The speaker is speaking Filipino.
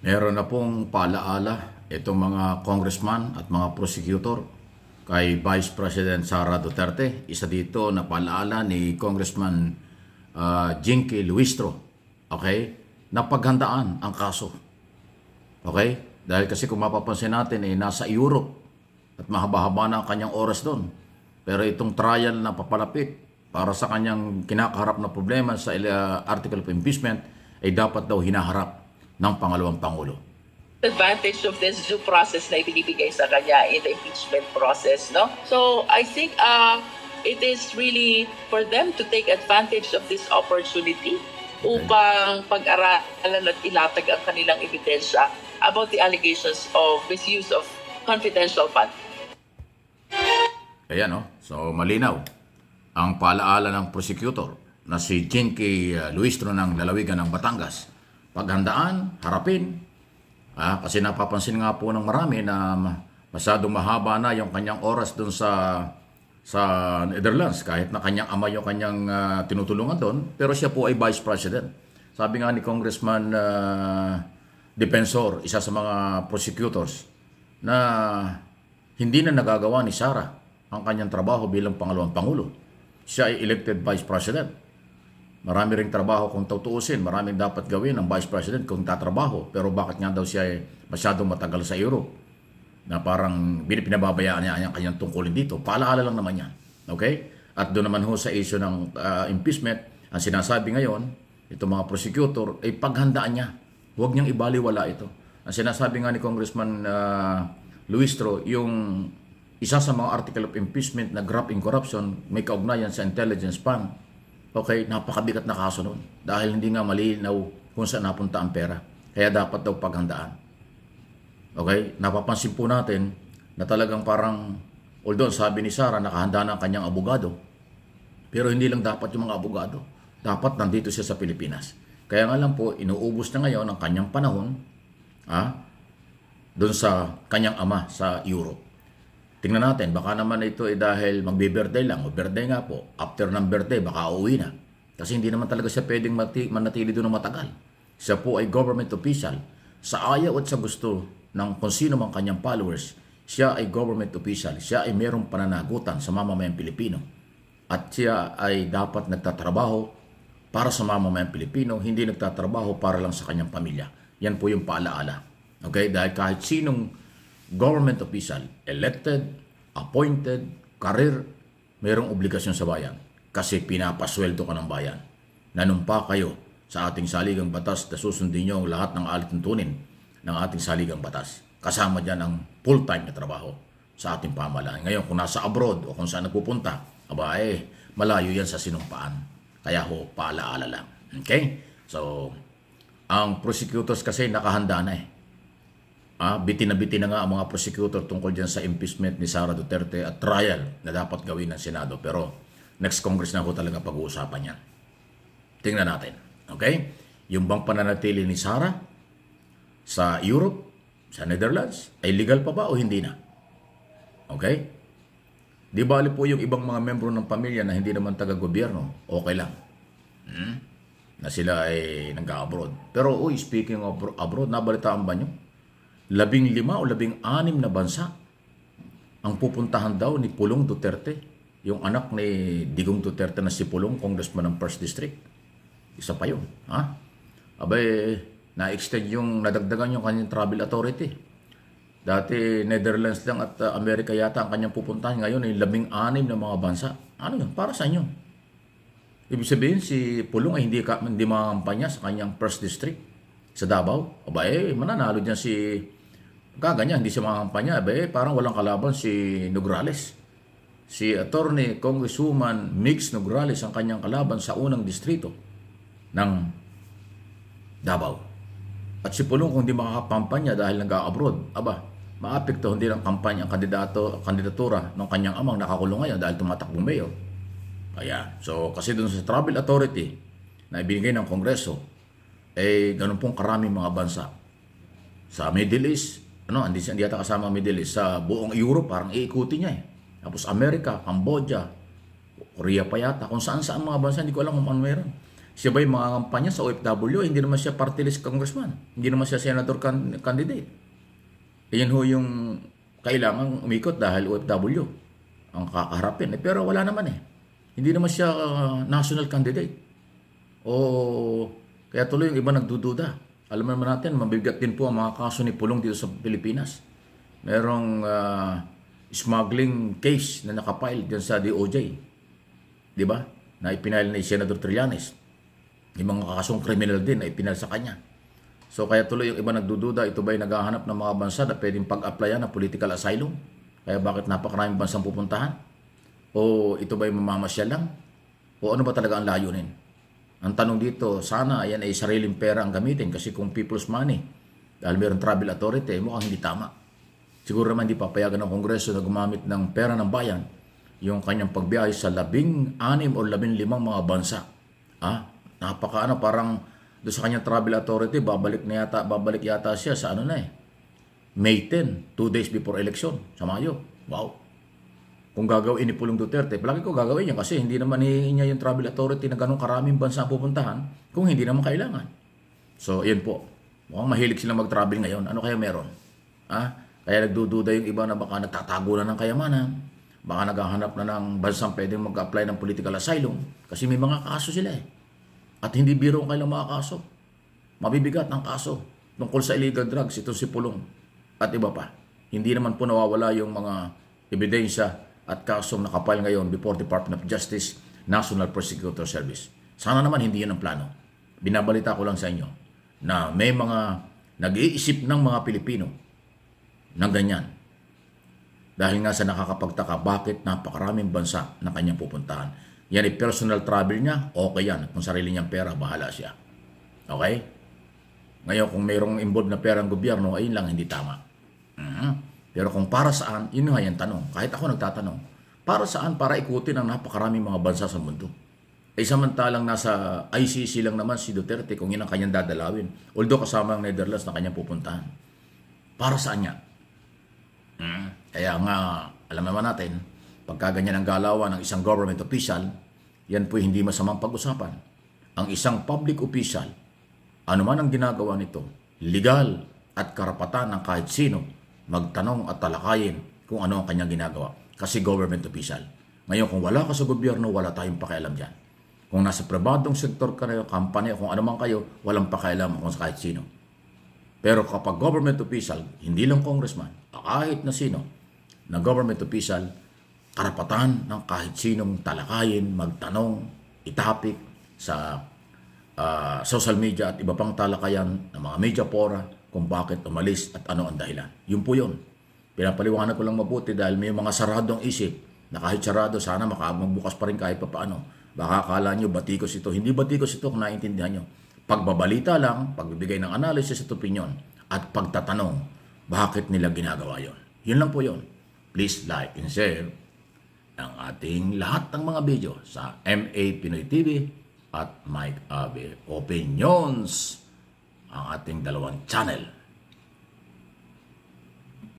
Meron na pong paalaala itong mga congressman at mga prosecutor kay Vice President Sara Duterte. Isa dito na paalaala ni Congressman Jinky Luistro. Okay? Napaghandaan ang kaso. Okay? Dahil kasi kung mapapansin natin, nasa Europe at mahaba-haba na ang kanyang oras doon. Pero itong trial na papalapit para sa kanyang kinakaharap na problema sa article of impeachment ay dapat daw hinaharap ng pangalawang Pangulo. Advantage of this due process na ibinibigay sa kanya in the impeachment process, no? So I think it is really for them to take advantage of this opportunity upang pag-aralan at ilatag ang kanilang ebidensya about the allegations of misuse of confidential funds. Ayan, no? So malinaw ang paalaala ng prosecutor na si Jinky Luistro ng lalawigan ng Batangas. Paghandaan, harapin. Kasi napapansin nga po ng marami na masyadong mahaba na yung kanyang oras doon sa Netherlands. Kahit na kanyang ama yung kanyang tinutulungan doon, pero siya po ay Vice President. Sabi nga ni Congressman Defensor, isa sa mga prosecutors, na hindi na nagagawa ni Sara ang kanyang trabaho bilang pangalawang Pangulo. Siya ay elected Vice President. Marami ring trabaho kung tutuusin, maraming dapat gawin ng Vice President kung tatrabaho. Pero bakit nga daw siya ay masyadong matagal sa Europe? Na parang pinababayaan niya ang kanyang tungkulin dito. Paalaala lang naman yan. Okay? At doon naman ho sa issue ng impeachment, ang sinasabi ngayon, itong mga prosecutor, ay paghandaan niya. Huwag niyang ibaliwala ito. Ang sinasabi nga ni Congressman Luistro, yung isa sa mga article of impeachment na graft in corruption, may kaugnayan sa intelligence fund. Okay, napakabigat na kaso nun. Dahil hindi nga malinaw kung saan napunta ang pera. Kaya dapat daw paghandaan. Okay, napapansin po natin na talagang parang, although sabi ni Sara, nakahanda na ang kanyang abogado. Pero hindi lang dapat yung mga abogado. Dapat nandito siya sa Pilipinas. Kaya nga lang po, inuubos na ngayon ang kanyang panahon doon sa kanyang ama sa Europe. Tingnan natin, baka naman ito dahil magbe-birthday lang, o birthday nga po, after ng birthday, baka uuwi na. Kasi hindi naman talaga siya pwedeng manatili doon ng matagal. Siya po ay government official. Sa ayaw at sa gusto ng kung sino mang kanyang followers, siya ay government official. Siya ay mayroong pananagutan sa mamamayang Pilipino. At siya ay dapat nagtatrabaho para sa mamamayang Pilipino, hindi nagtatrabaho para lang sa kanyang pamilya. Yan po yung paalaala. Okay? Dahil kahit sinong government official, elected, appointed, career, mayroong obligasyon sa bayan kasi pinapasweldo ka ng bayan. Nanumpa kayo sa ating saligang batas na susundin nyo ang lahat ng alituntunin ng ating saligang batas. Kasama dyan ang full-time na trabaho sa ating pamahalaan. Ngayon, kung nasa abroad o kung saan nagpupunta, malayo yan sa sinumpaan. Kaya ho, paalaala lang. Okay? So, ang prosecutors kasi nakahanda na bitin na nga ang mga prosecutor tungkol dyan sa impeachment ni Sara Duterte at trial na dapat gawin ng Senado. Pero next Congress na ho talaga pag-uusapan yan. Tingnan natin. Okay? Yung bang pananatili ni Sara sa Europe, sa Netherlands, ay legal pa ba o hindi na? Okay? Di bali po yung ibang mga membro ng pamilya na hindi naman taga-gobyerno, okay lang. Na sila ay nag-abroad. Pero speaking of abroad, nabalitaan ba nyo? 15 o 16 na bansa ang pupuntahan daw ni Pulong Duterte, yung anak ni Digong Duterte na si Pulong, congressman ng 1st District. Isa pa yun. Na-extend nadagdagan yung kanyang travel authority. Dati Netherlands lang at Amerika yata ang kanyang pupuntahan. Ngayon ay 16 na mga bansa. Ano yun? Para sa inyo. Ibig sabihin si Pulong ay hindi makampanya sa kanyang 1st District sa Davao. Mananalo dyan si ganyan, hindi siya makampanya. Parang walang kalaban si Nograles. Si Attorney Congresswoman Mix Nograles ang kanyang kalaban sa unang distrito ng Davao. At si Pulong kung di makakapampanya dahil nag-abroad, maapekto hindi ng kampanya ang kandidatura ng kanyang amang nakakulong ngayon dahil tumatakbong mayor. So kasi dun sa travel authority na ibinigay ng Kongreso, ganun pong karaming mga bansa. Sa Middle East, hindi yata kasama Middle East, sa buong Europe, parang iikutin niya Tapos Amerika, Cambodia, Korea pa yata, kung saan mga bansa, hindi ko alam kung ano meron. Siya ba yung mga kampanya sa OFW? Hindi naman siya party list congressman. Hindi naman siya senator candidate. Iyan ho yung kailangan umikot dahil OFW ang kakaharapin. Pero wala naman eh. Hindi naman siya national candidate. O kaya tuloy yung iba nagdududa. Alam naman natin, mabigat din po ang mga kaso ni Pulong dito sa Pilipinas. Merong smuggling case na nakapile dyan sa DOJ. Di ba? Na ipinile ni Senator Trillanes. Yung mga kasong kriminal din na ipinile sa kanya. So kaya tuloy yung iba nagdududa, ito ba'y naghahanap ng mga bansa na pwedeng pag-applyan ng political asylum? Kaya bakit napakaraming bansang pupuntahan? O ito ba'y mamamasyal lang? O ano ba talaga ang layunin? Ang tanong dito, sana yan ay sariling pera ang gamitin kasi kung people's money, dahil mayroong travel authority, mukhang hindi tama. Siguro naman hindi papayagan ng Kongreso na gumamit ng pera ng bayan yung kanyang pagbiyahe sa 16 o 15 mga bansa. Parang doon sa kanyang travel authority, babalik yata siya sa May 10, 2 days before election, sa Mayo. Wow. Kung gagawin ni Pulong Duterte, palagi ko gagawin niya kasi hindi naman niya yung travel authority na ganun karaming bansa pupuntahan kung hindi naman kailangan. So, yun po. Mukhang mahilig silang mag-travel ngayon. Ano kaya meron? Kaya nagdududa yung iba na baka nagtatago na ng kayamanan, baka naghahanap na ng bansang pwedeng mag-apply ng political asylum kasi may mga kaso sila eh. At hindi biro ang kailang mga kaso. Mabibigat ang kaso tungkol sa illegal drugs, ito si Pulong at iba pa. Hindi naman po nawawala yung mga ebidensya at kasong nakapile ngayon before Department of Justice, National Prosecutor Service. Sana naman hindi yun ang plano. Binabalita ko lang sa inyo na may mga nag-iisip ng mga Pilipino ng ganyan. Dahil nga sa nakakapagtaka, bakit napakaraming bansa na kanyang pupuntahan. Yan ay personal travel niya, okay yan. Kung sarili niyang pera, bahala siya. Okay? Ngayon, kung mayroong involved na pera ang gobyerno, ayun lang, hindi tama. Pero kung para saan, yun nga yung tanong. Kahit ako nagtatanong, para saan? Para ikutin ang napakaraming mga bansa sa mundo. Samantalang nasa ICC lang naman si Duterte kung yun ang kanyang dadalawin. Although kasama ang Netherlands na kanyang pupuntahan. Para saan niya? Kaya nga, alam naman natin, pagka ganyan ang galawan ng isang government official, yan po hindi masamang pag-usapan. Ang isang public official, ano man ang ginagawa nito, legal at karapatan ng kahit sino, magtanong at talakayin kung ano ang kanyang ginagawa. Kasi government official. Ngayon, kung wala ka sa gobyerno, wala tayong pakialam dyan. Kung nasa pribadong sektor ka na, kampanya, kung ano man kayo, walang pakialam kung kahit sino. Pero kapag government official, hindi lang congressman, kahit na sino, na government official, karapatan ng kahit sinong talakayin, magtanong, itapik sa social media at iba pang talakayan ng mga media fora kung bakit umalis at ano ang dahilan. Yun po yun. Pinapaliwanag ko lang mabuti dahil may mga saradong isip na kahit sarado, sana magbukas pa rin kahit pa paano. Baka akala nyo batikos ito. Hindi batikos ito kung naiintindihan nyo. Pagbabalita lang, pagbibigay ng analysis at opinion, at pagtatanong, bakit nila ginagawa yon. Yun lang po yun. Please like and share ang ating lahat ng mga video sa MA Pinoy TV at Mike Abe Opinions, ang ating dalawang channel.